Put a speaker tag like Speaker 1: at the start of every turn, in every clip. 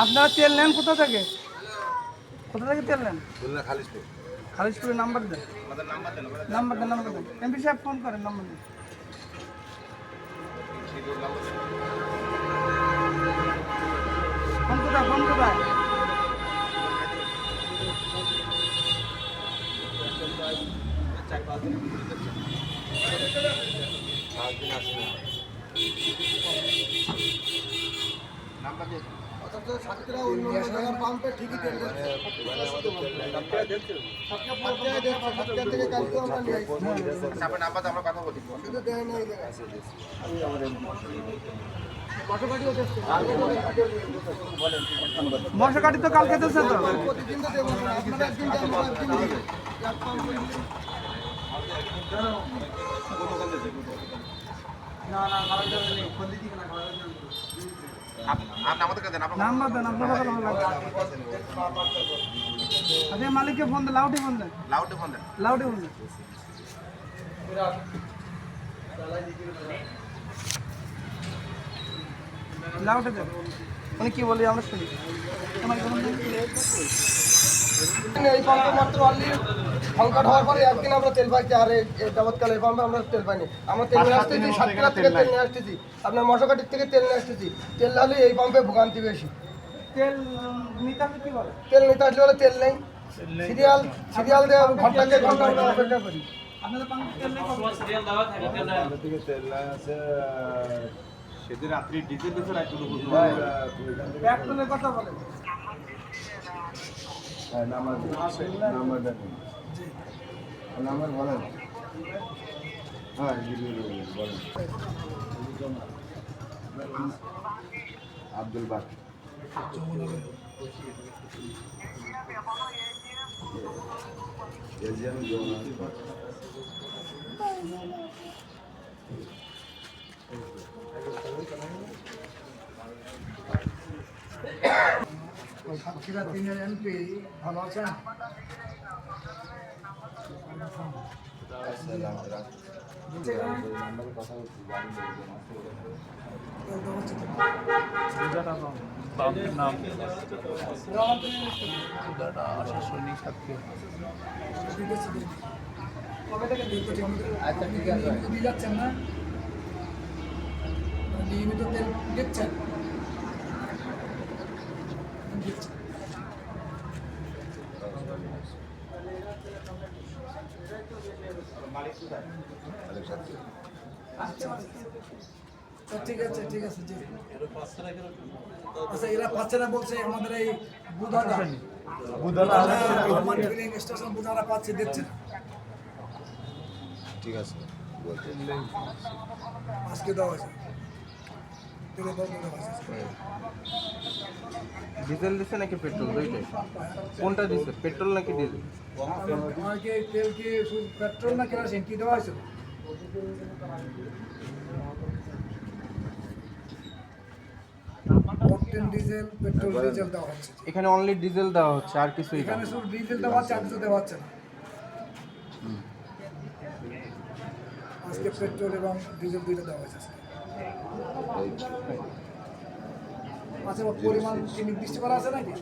Speaker 1: আপনারা তেল নেন কোথা থেকে তেল নেন? খালিশপুরের নাম্বার দেন, নাম্বার দেন। এমপি সাহেব ফোন করেন, নাম্বার দেন। ফোন কোথায়? মশাকাটি তো কালকে দিচ্ছে তো। নাম্বার দেন, আপনার কথা ভালো লাগে। আচ্ছা মালিককে ফোন দেন, লাউডে ফোন দেন। লাউডে দেন। উনি কি বলি আমরা শুনি।
Speaker 2: এই পাম্পে মাত্র অনলি সংকট হওয়ার পরে একদিন আমরা তেল পাইছি, আর এই যাবৎকালে এই পাম্পে আমরা তেল পাইনি। আমরা তেল নিয়ে আসতেছি, সাতক্ষীরা থেকে তেল নিয়ে আসতেছি, আপনার মশাকাটির থেকে তেল নিয়ে আসতেছি। তেল হলে এই পাম্পে ভোগান্তি বেশি।
Speaker 1: তেল নিতে আসলে কি বলে?
Speaker 2: তেল নিতে আসলে বলে তেল নেই, সিরিয়াল দিয়ে ঘন্টাকে ঘন্টা আমরা অপেক্ষা করি।
Speaker 1: আপনাদের পাম্পে তেল নেই?
Speaker 3: সিরিয়াল দেওয়া থাকে তেল আছে। সেদিন রাত্রি ডিজেল দিতে রাখলো
Speaker 1: পেট্রোলের কথা বলেন।
Speaker 3: নাম্বার দেখুন, নাম্বার বলেন। হ্যাঁ বলেন। আব্দুল বাকি
Speaker 2: সাতক্ষীরা 3 এমপি ভালো আছেন? আচ্ছা ঠিক আছে, যাচ্ছেন না নিয়মিত তেল দিচ্ছেন? ঠিক আছে জি। আচ্ছা এরা পাচ্ছে না বলছে, আমাদের এই বুধারা স্টেশন বুধারা পাচ্ছে, দেখছেন?
Speaker 3: ঠিক আছে
Speaker 2: আজকে দেওয়া হয়েছে।
Speaker 4: ডিজেল দিচ্ছে নাকি পেট্রোল? দুইটাই। কোনটা দিচ্ছে, পেট্রোল নাকি ডিজেল?
Speaker 2: তেল কি পেট্রোল না কেরোসিন কি দেওয়া হয়েছে? ডিজেল, পেট্রোল, ডিজেল দেওয়া হচ্ছে।
Speaker 4: এখানে অনলি ডিজেল দেওয়া হচ্ছে, আর কিছুই না।
Speaker 2: এখানে শুধু ডিজেল দেওয়া হচ্ছে, আর কিছু দেওয়া হচ্ছে না। আজকে পেট্রোল এবং ডিজেল দুইটা দেওয়া হয়েছে। আচ্ছা পরিমাণ কি নির্দিষ্ট করা আছে নাকি?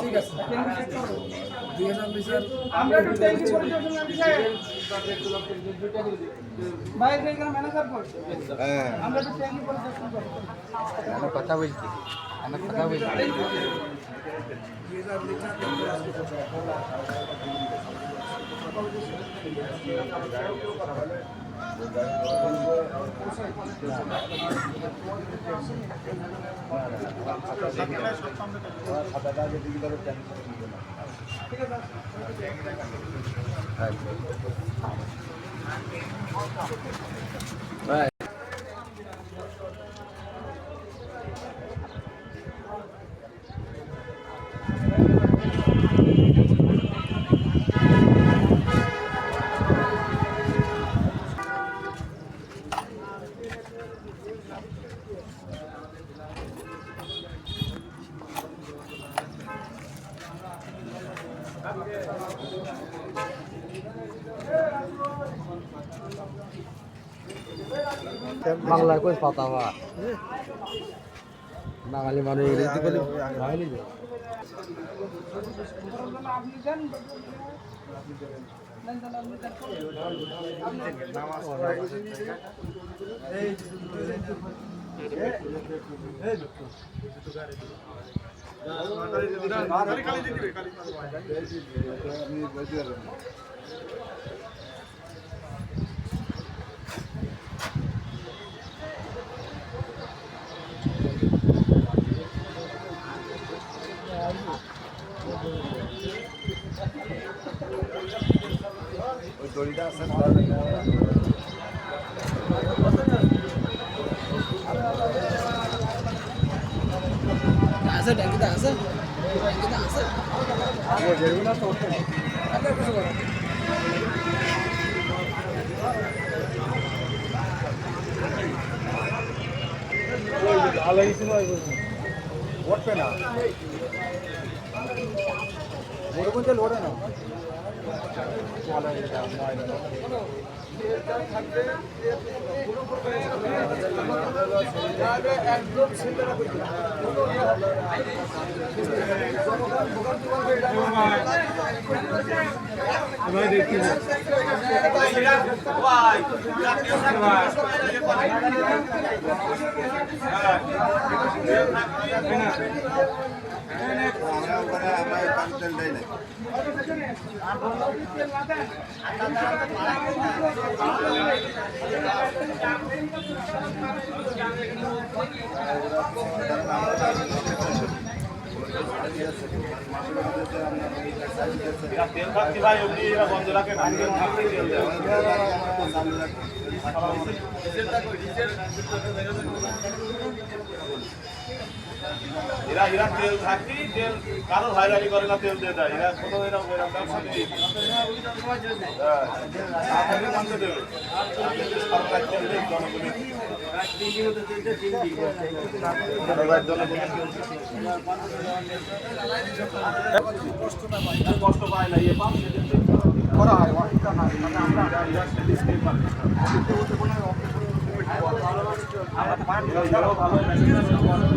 Speaker 2: ঠিক আছে, 2000 লিটার
Speaker 1: আমরা একটু ট্যাঙ্কি পরিদর্শন বাইরে এখানে ম্যানেজার করছে। আমরা একটু ট্যাঙ্কি পরিদর্শন করব।
Speaker 4: আমরা কথা বলছি।
Speaker 2: 2000 লিটার বাংলায় কই পাতা বা বাঙালি মানুষ ইংরেজি বলে বাঙালি
Speaker 1: আপনি দেন
Speaker 3: ওই দড়িটা আছে উঠবে না ওর মধ্যে লোড়ে না তেল খাচ্ছি ভাই এমনি এরা বন্ধ রাখে না এরা এরা তেল থাকতি তেল কারো হয়রানি করে না তেল দিয়ে দেয় এরা কোনো এরা ব্যবসা নেই জানতে দেবে সরকার তেল দেয় জনগণের কষ্ট পায় না ইয়ে পাম করা হয় অসুবিধা না আমরা ভালো